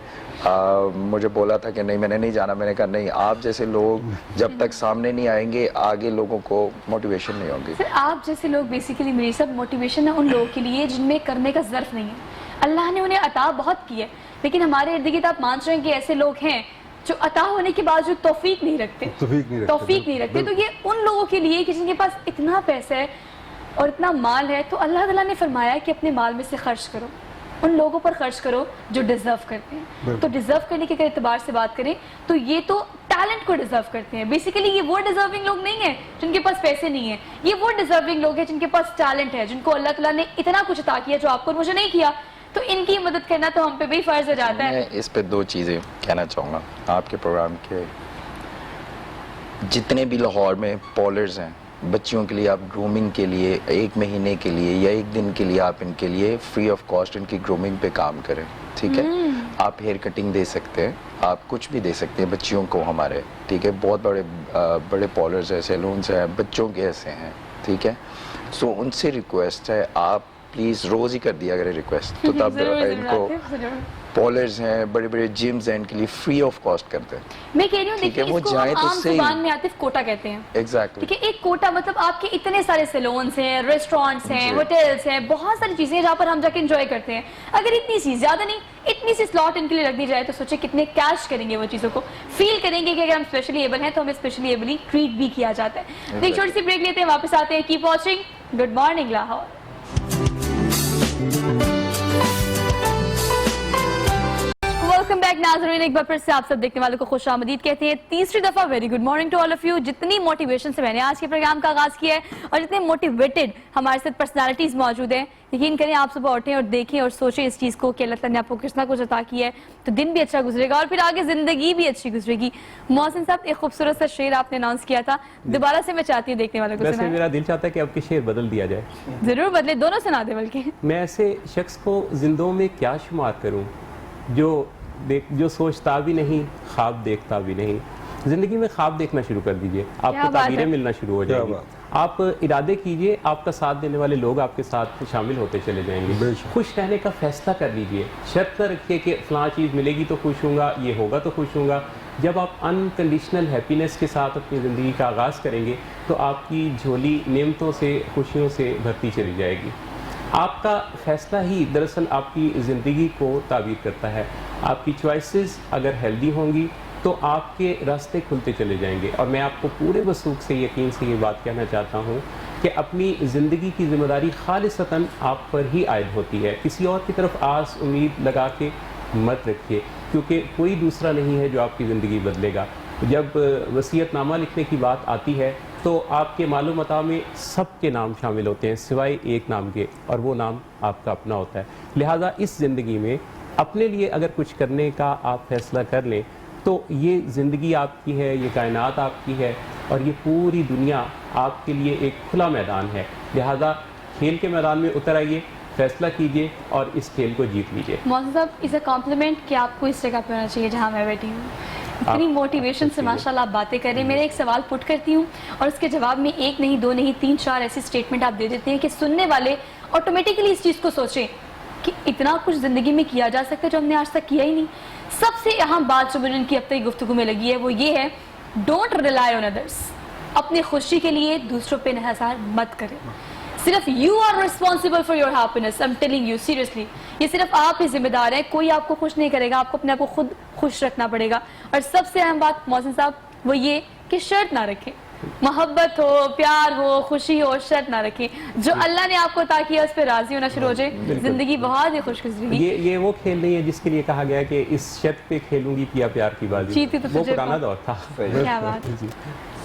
S3: مجھے بولا تھا کہ نہیں میں نے نہیں جانا. میں نے کہا نہیں, آپ جیسے لوگ جب تک سامنے نہیں آئیں گے, آگے لوگوں کو موٹیویشن نہیں ہوگی.
S1: سر آپ جیسے لوگ بیسیکلی میری سب موٹیویشن ہے ان لوگوں کے لیے جن میں کرنے کا ظرف نہیں ہے. اللہ نے انہیں عطا بہت کی ہے, لیکن ہمارے ارد گرد آپ مان رہے ہیں کہ ایسے لوگ ہیں جو عطا ہونے کے باوجود توفیق نہیں رکھتے, توفیق نہیں رکھتے. تو یہ ان لوگوں کے لیے کہ جن کے پاس اتنا پیسہ ہے اور اتنا مال ہے, تو اللہ تعالیٰ نے فرمایا کہ اپنے مال میں سے خرچ کرو, ان لوگوں پر خرچ کرو جو ڈیزرو کرتے ہیں. تو ڈیزرو کرنے کے اعتبار سے بات کریں تو یہ تو ٹیلنٹ کو ڈیزرو کرتے ہیں. بیسیکلی یہ وہ ڈیزرونگ لوگ نہیں ہیں جن کے پاس پیسے نہیں ہیں, یہ وہ ڈیزرونگ لوگ ہیں جن کے پاس ٹیلنٹ ہے, جن کو اللہ تعالیٰ نے اتنا کچھ عطا کیا جو آپ کو مجھے نہیں کیا. تو ان کی مدد کرنا تو ہم پہ بھی فرض ہو جاتا ہے.
S3: میں اس پہ 2 چیزیں کہنا چاہوں گا. آپ کے پروگرام کے جتنے بھی لاہور میں پالرز ہیں, بچیوں کے لیے آپ گرومنگ کے لیے 1 مہینے کے لیے یا 1 دن کے لیے آپ ان کے لیے فری آف کاسٹ ان کی گرومنگ پہ کام کریں. ٹھیک ہے, آپ ہیئر کٹنگ دے سکتے ہیں, آپ کچھ بھی دے سکتے ہیں بچیوں کو ہمارے. ٹھیک ہے, بہت بڑے پالرز ہیں, سیلونس ہیں, بچوں کے ایسے ہیں. ٹھیک ہے, سو ان سے ریکویسٹ ہے, آپ پلیز روز ہی کر دیا کریں ریکویسٹ, تو تب ان کو پالرز ہیں, بڑے بڑے جمز ہیں, ان کے لیے فری آف کاسٹ کرتے ہیں.
S1: میں کہہ رہی ہوں دیکھیں, اس کو ہم عام زبان میں عاطف کوٹا کہتے ہیں.
S3: ایگزیکٹلی.
S1: ٹھیک ہے, ایک کوٹا مطلب آپ کے اتنے سارے سیلونس ہیں, ریسٹورینٹس ہیں, ہوٹلس ہیں, بہت ساری چیزیں جہاں پر ہم جا کے انجوائے کرتے ہیں. اگر اتنی سی, زیادہ نہیں, اتنی سی سلاٹ ان کے لیے رکھ دی جائے تو سوچے کتنے کیش کریں گے, وہ چیزوں کو فیل کریں گے کہ اگر ہم اسپیشلی ایبل ہیں تو ہمیں اسپیشلی ایبلی ٹریٹ بھی کیا جاتا ہے. ایک چھوٹی سی بریک لیتے ہیں, واپس آتے ہیں. Keep watching good morning Lahore. Welcome back ناظرین, ایک بار پھر سے آپ سب دیکھنے والوں کو خوش آمدید کہتے ہیں. تیسری دفعہ very good morning to all of you. جتنی موٹیویشن سے میں نے آج کے پروگرام کا آغاز کیا ہے اور جتنے موٹیویٹڈ ہمارے ساتھ پرسنالٹیز موجود ہیں, یقین کریں آپ صبح اٹھیں اور دیکھیں اور سوچیں اس چیز کو کہ اللہ تعالیٰ نے آپ کو کتنا کچھ عطا کیا ہے, تو دن بھی اچھا گزرے گا اور پھر آگے زندگی بھی اچھی گزرے گی. محسن صاحب, ایک خوبصورت سا شعر آپ نے اناؤنس کیا تھا, دوبارہ سے میں چاہتی ہوں دیکھنے والوں کو
S2: ویسے میرا دل چاہتا ہے کہ اب کے شعر بدل دیا جائے.
S1: ضرور بدلے, دونوں سنا دیں. بلکہ
S2: میں ایسے شخص کو زندوں میں کیا شمار کروں جو سوچتا بھی نہیں, خواب دیکھتا بھی نہیں. زندگی میں خواب دیکھنا شروع کر دیجئے, آپ کو تعبیریں ملنا شروع ہو جائیں گی. آپ ارادے کیجئے, آپ کا ساتھ دینے والے لوگ آپ کے ساتھ شامل ہوتے چلے جائیں گے. خوش رہنے کا فیصلہ کر لیجئے, شرط نہ رکھیے کہ فلاں چیز ملے گی تو خوش ہوں گا, یہ ہوگا تو خوش ہوں گا. جب آپ انکنڈیشنل ہیپینس کے ساتھ اپنی زندگی کا آغاز کریں گے تو آپ کی جھولی نعمتوں سے, خوشیوں سے بھرتی چلی جائے گی. آپ کا فیصلہ ہی دراصل آپ کی زندگی کو تعبیر کرتا ہے. آپ کی چوائسز اگر ہیلدی ہوں گی تو آپ کے راستے کھلتے چلے جائیں گے. اور میں آپ کو پورے وثوق سے یقین سے یہ بات کہنا چاہتا ہوں کہ اپنی زندگی کی ذمہ داری خالصتاً آپ پر ہی عائد ہوتی ہے. کسی اور کی طرف آس امید لگا کے مت رکھیے، کیونکہ کوئی دوسرا نہیں ہے جو آپ کی زندگی بدلے گا. جب وصیت نامہ لکھنے کی بات آتی ہے تو آپ کے مال و متاع میں سب کے نام شامل ہوتے ہیں سوائے ایک نام کے، اور وہ نام آپ کا اپنا ہوتا ہے. لہٰذا اس زندگی میں اپنے لیے اگر کچھ کرنے کا آپ فیصلہ کر لیں تو یہ زندگی آپ کی ہے، یہ کائنات آپ کی ہے، اور یہ پوری دنیا آپ کے لیے ایک کھلا میدان ہے. لہٰذا کھیل کے میدان میں اتر آئیے، فیصلہ کیجئے اور اس کھیل کو جیت لیجئے.
S1: محسن صاحب از اے کمپلیمنٹ کہ آپ کو اس جگہ پہ ہونا چاہیے جہاں میں بیٹھی ہوں. اتنی موٹیویشن سے ماشاءاللہ آپ باتیں کر رہے ہیں. میرے ایک سوال پٹ کرتی ہوں اور اس کے جواب میں ایک نہیں دو نہیں 3-4 ایسی اسٹیٹمنٹ آپ دے دیتے ہیں کہ سننے والے آٹومیٹکلی اس چیز کو سوچیں کہ اتنا کچھ زندگی میں کیا جا سکتا ہے جو ہم نے آج تک کیا ہی نہیں. سب سے اہم بات جو ان کی اب تک گفتگو میں لگی ہے وہ یہ ہے، ڈونٹ ریلائی آن ادرس. اپنی خوشی کے لیے دوسروں پہ انحصار مت کریں. صرف you are responsible for your happiness. I am telling you seriously, یہ صرف آپ ہی ذمہ دار ہیں. کوئی آپ کو خوش نہیں کرے گا، آپ کو اپنے آپ کو خود خوش رکھنا پڑے گا. اور سب سے اہم بات محسن صاحب وہ یہ کہ شرط نہ رکھیں. محبت ہو، پیار ہو، خوشی ہو، شرط نہ رکھیں. جو اللہ نے آپ کو عطا کیا اس پہ راضی ہونا شروع ہو جائے، زندگی بہت ہی خوش گزری.
S2: یہ وہ کھیل نہیں ہے جس کے لیے کہا گیا کہ اس شرط پہ کھیلوں گی پیا پیار کی بازی.
S1: جیتی تو
S2: وہ
S1: تجھے
S2: پرانا دور تھا.
S1: کیا بات.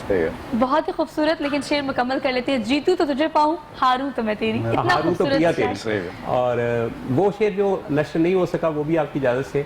S3: صحیح ہے.
S1: بہت ہی خوبصورت. لیکن شعر مکمل کر لیتے ہیں، جیتوں تو تجھے پاؤں، ہاروں تو میں تیری. اتنا
S2: ہاروں تو پیا
S1: خوبصورت
S2: تیری.
S1: شعر.
S2: اور وہ شعر جو نشر نہیں ہو سکا وہ بھی آپ کی اجازت سے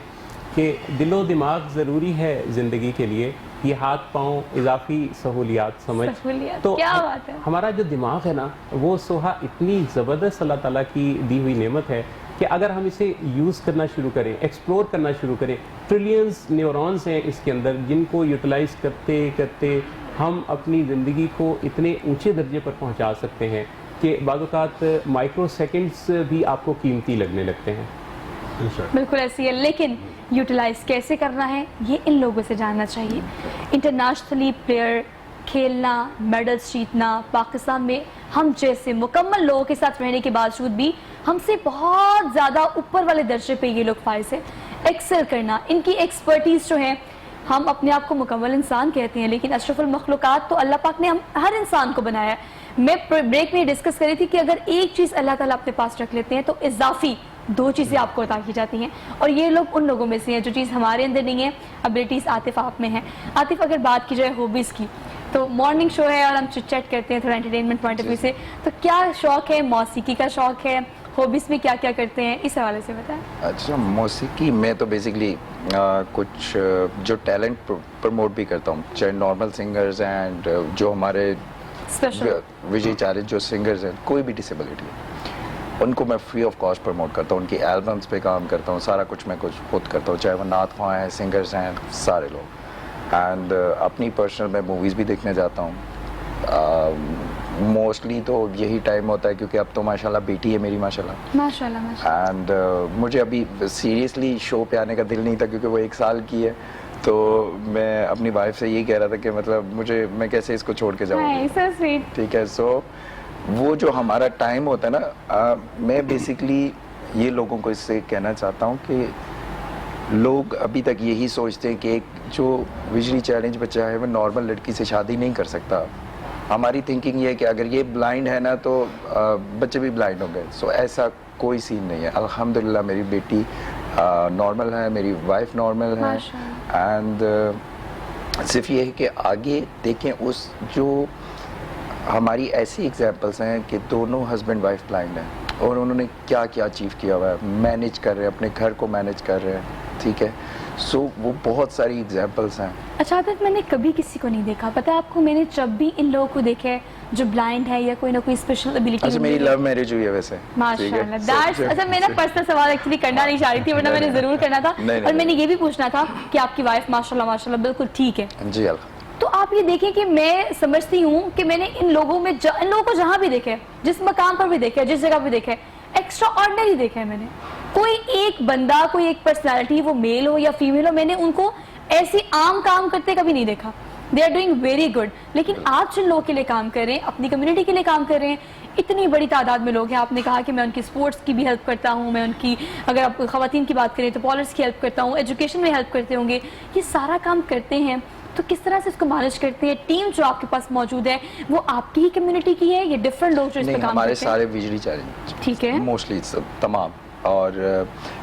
S2: کہ دل و دماغ ضروری ہے زندگی کے لیے، یہ ہاتھ پاؤں اضافی سہولیات سمجھ.
S1: سہولیات،
S2: تو
S1: کیا بات ہے.
S2: ہمارا جو دماغ ہے نا وہ سوہا اتنی زبردست اللہ تعالیٰ کی دی ہوئی نعمت ہے کہ اگر ہم اسے یوز کرنا شروع کریں، ایکسپلور کرنا شروع کریں، ٹریلینز نیورونز ہیں اس کے اندر جن کو یوٹیلائز کرتے کرتے ہم اپنی زندگی کو اتنے اونچے درجے پر پہنچا سکتے ہیں کہ بعض اوقات مائکرو سیکنڈز بھی آپ کو قیمتی لگنے لگتے ہیں.
S1: بالکل ایسی ہے. لیکن یوٹیلائز کیسے کرنا ہے یہ ان لوگوں سے جاننا چاہیے. انٹرنیشنلی پلیئر کھیلنا، میڈلز جیتنا، پاکستان میں ہم جیسے مکمل لوگوں کے ساتھ رہنے کے باوجود بھی ہم سے بہت زیادہ اوپر والے درجے پہ یہ لوگ فائز ہیں. ایکسل کرنا، ان کی ایکسپرٹیز جو ہیں. ہم اپنے آپ کو مکمل انسان کہتے ہیں لیکن اشرف المخلوقات تو اللہ پاک نے ہر انسان کو بنایا ہے. میں بریک میں ڈسکس کر رہی تھی کہ اگر ایک چیز اللہ تعالیٰ اپنے پاس رکھ لیتے ہیں تو اضافی 2 چیزیں آپ کو عطا کی جاتی ہیں، اور یہ لوگ ان لوگوں میں سے ہیں جو چیز ہمارے اندر نہیں ہے. ابیلٹیز عاطف آپ میں ہیں. عاطف اگر بات کی جائے ہابیز کی تو مارننگ شو ہے اور ہم چٹ چیٹ کرتے ہیں تھوڑا انٹرٹینمنٹ پوائنٹ آف ویو سے، تو کیا شوق ہے؟ موسیقی کا شوق ہے؟ ہابیز میں کیا کیا کرتے ہیں؟ اس حوالے سے بتائیں.
S3: اچھا، موسیقی میں تو بیسکلی کچھ جو ٹیلنٹ پروموٹ بھی کرتا ہوں، چاہے نارمل سنگرز ہیں اینڈ جو ہمارے
S1: اسپیشل
S3: وجے چارج جو سنگرز ہیں، کوئی بھی ڈسیبلٹی ہے، ان کو میں فری آف کاسٹ پروموٹ کرتا ہوں. ان کی البمز پہ کام کرتا ہوں، سارا کچھ میں خود کرتا ہوں، چاہے وہ نعت خواہ ہیں، سنگرز ہیں، سارے لوگ. اینڈ اپنی پرسنل میں موویز بھی دیکھنے جاتا ہوں. موسٹلی تو یہی ٹائم ہوتا ہے کیونکہ اب تو ماشاءاللہ بیٹی ہے میری ماشاءاللہ. اینڈ مجھے ابھی سیریسلی شو پہ آنے کا دل نہیں تھا کیونکہ وہ 1 سال کی ہے، تو میں اپنی وائف سے یہی کہہ رہا تھا کہ مطلب میں کیسے اس کو چھوڑ کے جاؤں. ٹھیک ہے. سو وہ جو ہمارا ٹائم ہوتا ہے نا، میں بیسکلی یہ لوگوں کو اس سے کہنا چاہتا ہوں کہ لوگ ابھی تک یہی سوچتے ہیں کہ ایک جو ویژلی چیلنج بچہ ہے وہ نارمل لڑکی سے شادی نہیں کر سکتا. ہماری تھنکنگ یہ ہے کہ اگر یہ بلائنڈ ہے نا تو بچے بھی بلائنڈ ہو گئے. سو ایسا کوئی سین نہیں ہے. الحمدللہ میری بیٹی نارمل ہے، میری وائف نارمل ہے. اینڈ صرف یہ ہے کہ آگے دیکھیں اس جو ہماری ایسی ایگزامپلس ہیں کہ دونوں ہسبینڈ وائف بلائنڈ ہیں اور انہوں نے کیا کیا اچیو کیا ہوا ہے، مینیج کر رہے ہیں، اپنے گھر کو مینیج کر رہے ہیں. ٹھیک ہے. سو وہ بہت ساری ایگزامپلس ہیں.
S1: اچھا عادت میں نے کبھی کسی کو نہیں دیکھا، پتہ ہے آپ کو، میں نے جب بھی ان لوگوں کو دیکھا ہے جو بلائنڈ ہے یا کوئی نہ کوئی اسپیشل ابیلٹی.
S3: اچھا، میری لو میرج ہوئی ہے ویسے.
S1: ماشاءاللہ. اچھا، میں نا پرسنل سوال ایکچولی کرنا نہیں چاہ رہی تھی ورنہ میں نے ضرور کرنا تھا، اور میں نے یہ بھی پوچھنا تھا کہ آپ کی وائف ماشاءاللہ ماشاءاللہ بالکل ٹھیک ہے.
S3: جی الحمد.
S1: تو آپ یہ دیکھیں کہ میں سمجھتی ہوں کہ میں نے ان لوگوں کو جہاں بھی دیکھا ہے، جس مقام پر بھی دیکھا ہے، جس جگہ بھی دیکھا ہے، ایکسٹرا آرڈنری دیکھا ہے میں نے. کوئی ایک بندہ، کوئی ایک پرسنالٹی، وہ میل ہو یا فیمیل ہو، میں نے ان کو ایسی عام کام کرتے کبھی نہیں دیکھا. They are doing very good. لیکن آپ جن لوگوں کے لیے کام کر رہے ہیں، اپنی کمیونٹی کے لیے کام کر رہے ہیں، اتنی بڑی تعداد میں لوگ ہیں. آپ نے کہا کہ میں ان کی اسپورٹس کی بھی ہیلپ کرتا ہوں, میں ان کی, اگر آپ خواتین کی بات کریں تو پالرس کی ہیلپ کرتا ہوں, ایجوکیشن میں ہیلپ کرتے ہوں گے. یہ سارا کام کرتے ہیں تو کس طرح سے اس کو مینیج کرتے ہیں؟ ٹیم جو آپ کے پاس موجود ہے وہ آپ کی ہی کمیونٹی کی ہے یا ڈفرنٹ لوگ جو اس پہ
S3: نہیں,
S1: کام
S3: ہمارے
S1: کرتے ہیں؟
S3: سارے ویژری چیلنج
S1: ٹھیک ہے.
S3: موسٹلی تمام. اور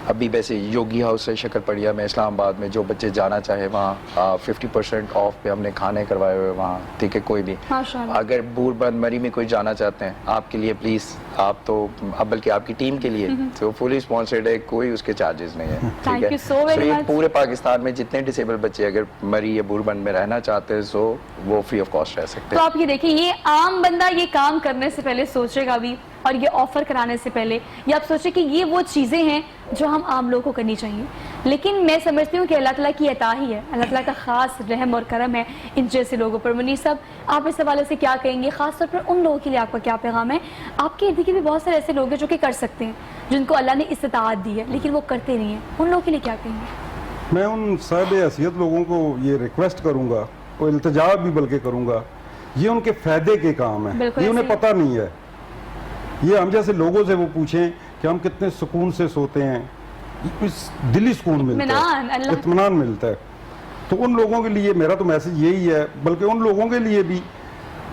S3: ابھی ویسے یوگی ہاؤس ہے شکر پڑیا میں اسلام آباد میں, جو بچے جانا چاہے وہاں 50% آف پہ ہم نے کھانے کروائے ہوئے وہاں. ٹھیک ہے, کوئی بھی
S1: ماشاءاللہ.
S3: اگر بور بند مری میں کوئی جانا چاہتے ہیں آپ کے لیے پلیز, آپ تو اب بلکہ آپ کی ٹیم کے لیے تو فلی اسپانسرڈ ہے, کوئی اس کے چارجز نہیں ہے. ٹھیک
S1: Thank
S3: ہے,
S1: you so very
S3: یہ
S1: much.
S3: پورے پاکستان میں جتنے ڈسیبل بچے اگر مری یا بور بند میں رہنا چاہتے ہیں سو وہ فری آف کاسٹ رہ سکتے
S1: تو
S3: ہیں.
S1: آپ یہ دیکھیں, یہ عام بندہ یہ کام کرنے سے پہلے سوچے گا بھی, اور یہ آفر کرانے سے پہلے یا آپ سوچیں کہ یہ وہ چیزیں ہیں جو ہم عام لوگوں کو کرنی چاہیے. لیکن میں سمجھتی ہوں کہ اللہ تعالیٰ کی عطا ہی ہے, اللہ تعالیٰ کا خاص رحم اور کرم ہے ان جیسے لوگوں پر. منیر صاحب, آپ اس حوالے سے کیا کہیں گے, خاص طور پر ان لوگوں کے لیے آپ کا کیا پیغام ہے؟ آپ کے ارد گرد بھی بہت سارے ایسے لوگ ہیں جو کہ کر سکتے ہیں, جن کو اللہ نے استطاعت دی ہے لیکن وہ کرتے نہیں ہیں, ان لوگوں کے لیے کیا کہیں گے؟
S5: میں ان صاحب حیثیت لوگوں کو یہ ریکویسٹ کروں گا, اور التجا بھی بلکہ کروں گا, یہ ان کے فائدے کے کام ہیں,
S1: بالکل
S5: یہ انہیں
S1: ایسے ہی.
S5: پتہ نہیں ہے. یہ ہم جیسے لوگوں سے وہ پوچھیں کہ ہم کتنے سکون سے سوتے ہیں, دلی سکون ملتا ہے, اطمینان ملتا ہے. تو ان لوگوں کے لیے میرا تو میسج یہی ہے, بلکہ ان لوگوں کے لیے بھی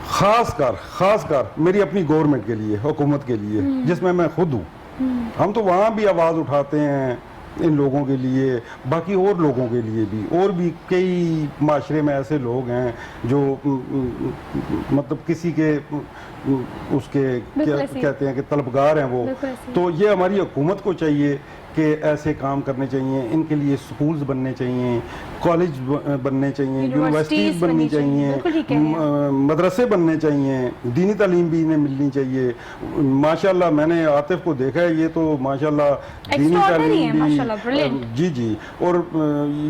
S5: خاص کر میری اپنی گورنمنٹ کے لیے, حکومت کے لیے, جس میں خود ہوں. ہم تو وہاں بھی آواز اٹھاتے ہیں ان لوگوں کے لیے, باقی اور لوگوں کے لیے بھی. اور بھی کئی معاشرے میں ایسے لوگ ہیں جو مطلب کسی کے اس کے کہتے ہیں کہ طلبگار ہیں وہ. تو یہ ہماری حکومت کو چاہیے کہ ایسے کام کرنے چاہیے, ان کے لیے سکولز بننے چاہیے, کالج بننے چاہیے, یونیورسٹیز بننی چاہیے, مدرسے بننے چاہیے, دینی تعلیم بھی انہیں ملنی چاہیے. ماشاءاللہ میں نے عاطف کو دیکھا ہے, یہ تو ماشاءاللہ دینی تعلیم بھی, جی. اور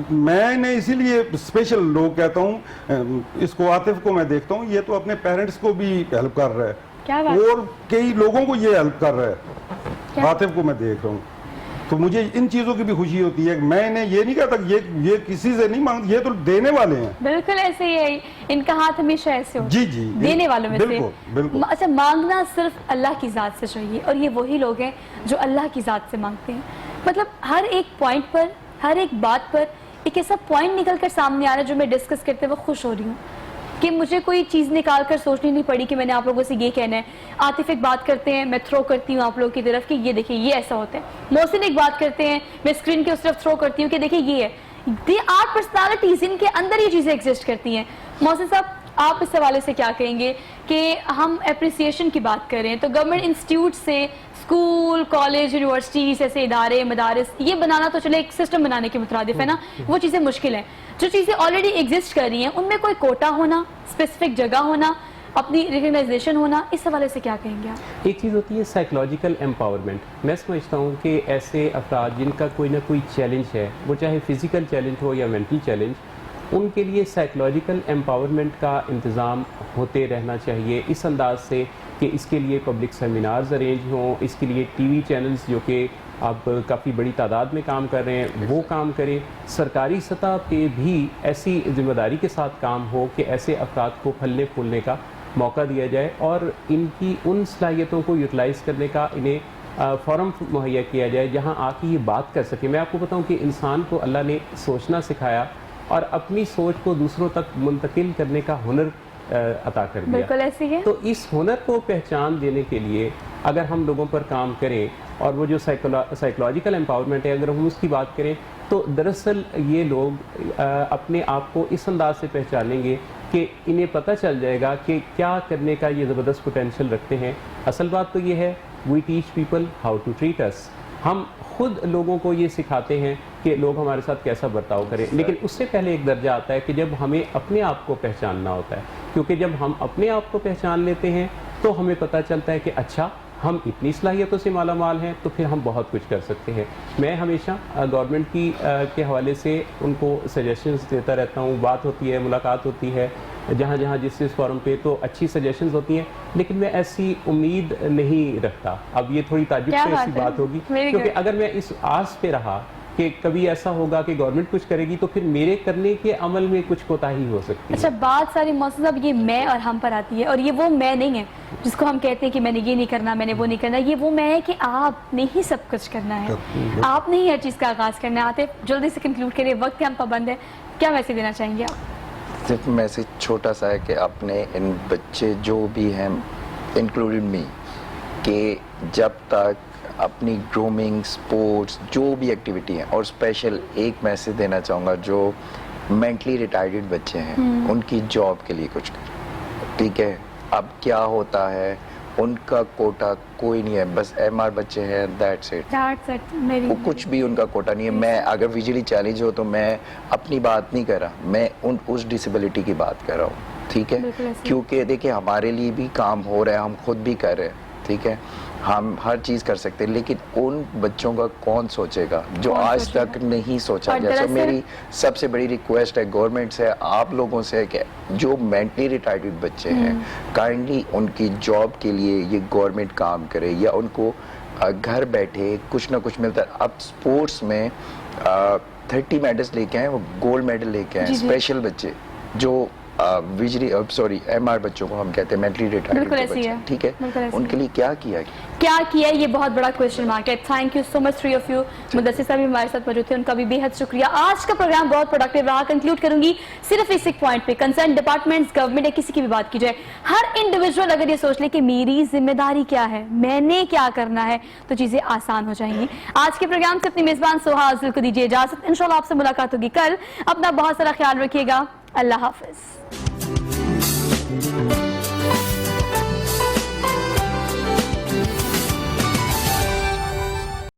S5: میں نے اسی لیے اسپیشل لوگ کہتا ہوں, اس کو عاطف کو میں دیکھتا ہوں, یہ تو اپنے پیرنٹس کو بھی ہیلپ کر رہا ہے, اور کئی لوگوں کو یہ ہیلپ کر رہا ہے. عاطف کو میں دیکھ رہا ہوں, تو مجھے ان چیزوں کی بھی خوشی ہوتی ہے. میں نے یہ نہیں کہتا کہ یہ کسی سے نہیں مانگتے, یہ تو دینے والے ہیں.
S1: بالکل ایسے ہی ہے, ان کا ہاتھ ہمیشہ ایسے ہوتا ہے,
S5: جی
S1: دینے والوں میں سے.
S5: بالکل.
S1: اچھا, مانگنا صرف اللہ کی ذات سے چاہیے, اور یہ وہی لوگ ہیں جو اللہ کی ذات سے مانگتے ہیں. مطلب ہر ایک پوائنٹ پر, ہر ایک بات پر ایک ایسا پوائنٹ نکل کر سامنے آ رہا ہے جو میں ڈسکس کرتے ہوئے خوش ہو رہی ہوں کہ مجھے کوئی چیز نکال کر سوچنی نہیں پڑی کہ میں نے آپ لوگوں سے یہ کہنا ہے. عاطف ایک بات کرتے ہیں, میں تھرو کرتی ہوں آپ لوگوں کی طرف کہ یہ دیکھیں یہ ایسا ہوتا ہے. محسن ایک بات کرتے ہیں, میں اسکرین کی اس طرف تھرو کرتی ہوں کہ دیکھیں یہ ہے. دی آرٹ پرسنالٹیز, ان کے اندر یہ چیزیں ایگزسٹ کرتی ہیں. محسن صاحب, آپ اس حوالے سے کیا کہیں گے کہ ہم اپریسیشن کی بات کریں تو گورنمنٹ انسٹیٹیوٹ سے اسکول, کالج, یونیورسٹیز, ایسے ادارے, مدارس, یہ بنانا تو چلے ایک سسٹم بنانے کے مترادف ہے نا, وہ چیزیں مشکل ہیں. جو چیزیں آلریڈی ایگزسٹ کر رہی ہیں ان میں کوئی کوٹا ہونا, اسپیسیفک جگہ ہونا, اپنی ریکگنائزیشن ہونا, اس حوالے سے کیا کہیں گے آپ؟
S2: ایک چیز ہوتی ہے سائیکولوجیکل امپاورمنٹ. میں سمجھتا ہوں کہ ایسے افراد جن کا کوئی نہ کوئی چیلنج ہے, وہ چاہے فزیکل چیلنج ہو یا مینٹل چیلنج, ان کے لیے سائیکولوجیکل امپاورمنٹ کا انتظام ہوتے رہنا چاہیے اس انداز سے کہ اس کے لیے پبلک سیمینارز ارینج ہوں, اس کے لیے ٹی وی چینلز جو کہ اب کافی بڑی تعداد میں کام کر رہے ہیں وہ کام کریں. سرکاری سطح پہ بھی ایسی ذمہ داری کے ساتھ کام ہو کہ ایسے افراد کو پھلنے پھولنے کا موقع دیا جائے اور ان کی ان صلاحیتوں کو یوٹیلائز کرنے کا انہیں فورم مہیا کیا جائے جہاں آ کے یہ بات کر سکے. میں آپ کو بتاؤں کہ انسان کو اللہ نے سوچنا سکھایا اور اپنی سوچ کو دوسروں تک منتقل کرنے کا ہنر عطا کر دیا.
S1: بالکل ایسی ہے.
S2: تو اس ہنر کو پہچان دینے کے لیے اگر ہم لوگوں پر کام کریں اور وہ جو سائیکولوجیکل امپاورمنٹ ہے اگر ہم اس کی بات کریں تو دراصل یہ لوگ اپنے آپ کو اس انداز سے پہچانیں گے کہ انہیں پتہ چل جائے گا کہ کیا کرنے کا یہ زبردست پوٹینشیل رکھتے ہیں. اصل بات تو یہ ہے we teach people how to treat us. ہم خود لوگوں کو یہ سکھاتے ہیں کہ لوگ ہمارے ساتھ کیسا برتاؤ کریں, لیکن اس سے پہلے ایک درجہ آتا ہے کہ جب ہمیں اپنے آپ کو پہچاننا ہوتا ہے, کیونکہ جب ہم اپنے آپ کو پہچان لیتے ہیں تو ہمیں پتہ چلتا ہے کہ اچھا ہم اتنی صلاحیتوں سے مالا مال ہیں تو پھر ہم بہت کچھ کر سکتے ہیں. میں ہمیشہ گورنمنٹ کی کے حوالے سے ان کو سجیشنز دیتا رہتا ہوں, بات ہوتی ہے, ملاقات ہوتی ہے جہاں جہاں جس فورم پہ تو اچھی سجیشنز ہوتی ہیں, لیکن میں ایسی امید نہیں رکھتا. اب یہ تھوڑی تعجب سے ایسی بات ہوگی کیونکہ اگر میں اس آس پہ رہا کہ کبھی ایسا ہوگا کہ گورنمنٹ کچھ کرے گی تو پھر میرے کرنے کے عمل میں کچھ کوتاہی ہو سکتی ہے.
S1: اچھا بات ساری محسن صاحب یہ میں اور ہم پر آتی ہے, اور یہ وہ میں نہیں ہے جس کو ہم کہتے ہیں کہ میں نے یہ نہیں کرنا, میں نے وہ نہیں کرنا. یہ وہ میں ہے کہ آپ نے ہی سب کچھ کرنا ہے, آپ نے ہی ہر چیز کا آغاز کرنا ہے. آتے جلدی سے کنکلوڈ کریں, وقت کے ہم پابند ہے, کیا میسیج دینا چاہیں گے آپ؟
S3: صرف میسیج چھوٹا سا ہے کہ اپنے ان بچے جو بھی ہیں انکلوڈڈ می, کہ جب تک اپنی گرومنگ, سپورٹس, جو بھی ایکٹیویٹی ہیں, اور اسپیشل ایک میسیج دینا چاہوں گا جو مینٹلی ریٹائرڈ بچے ہیں ان کی جاب کے لیے کچھ کریں. ٹھیک ہے, اب کیا ہوتا ہے ان کا کوٹا کوئی نہیں ہے, بس ایم آر بچے ہیں, دیٹس اٹ. وہ کچھ بھی ان کا کوٹا نہیں ہے. میں اگر ویژولی چیلنج ہو تو میں اپنی بات نہیں کر رہا, میں اس ڈسیبلٹی کی بات کر رہا ہوں. ٹھیک ہے, کیونکہ دیکھیں ہمارے لیے بھی کام ہو رہا ہے, ہم خود بھی کر رہے ہیں. ٹھیک ہے, ہم ہر چیز کر سکتے ہیں, لیکن ان بچوں کا کون سوچے گا جو آج تک نہیں سوچا گیا. سو میری سب سے بڑی ریکویسٹ ہے گورنمنٹ سے, آپ لوگوں سے, کہ جو مینٹلی ریٹائرڈ بچے ہیں کائنڈلی ان کی جاب کے لیے یہ گورنمنٹ کام کرے, یا ان کو گھر بیٹھے کچھ نہ کچھ ملتا ہے. اب سپورٹس میں 30 میڈلز لے کے آئے, وہ گولڈ میڈل لے کے آئے اسپیشل بچے, جو ایم آر بچوں کو ہم کہتے ہیں مینٹلی ریٹائرڈ بچے. ٹھیک ہے, ان کے لیے کیا کیا
S1: یہ بہت بڑا کویشچن مارک ہے. Thank you so much, 3 of you. Mudassar صاحب بھی ہمارے ساتھ موجود تھے, ان کا بھی بے حد شکریہ. آج کا پروگرام بہت پروڈکٹیو رہا. کنکلوڈ کروں گی صرف اس ایک پوائنٹ پہ, کنسرن ڈپارٹمنٹس, گورنمنٹ یا کسی کی بھی بات کی جائے, ہر انڈیویجول اگر یہ سوچ لے کہ میری ذمہ داری کیا ہے, میں نے کیا کرنا ہے, تو چیزیں آسان ہو جائیں گی. آج کے پروگرام سے اپنی میزبان سوہا افضل کو دیجیے اجازت. انشاءاللہ آپ سے ملاقات ہوگی کل. اپنا بہت سارا خیال رکھیے گا. اللہ حافظ.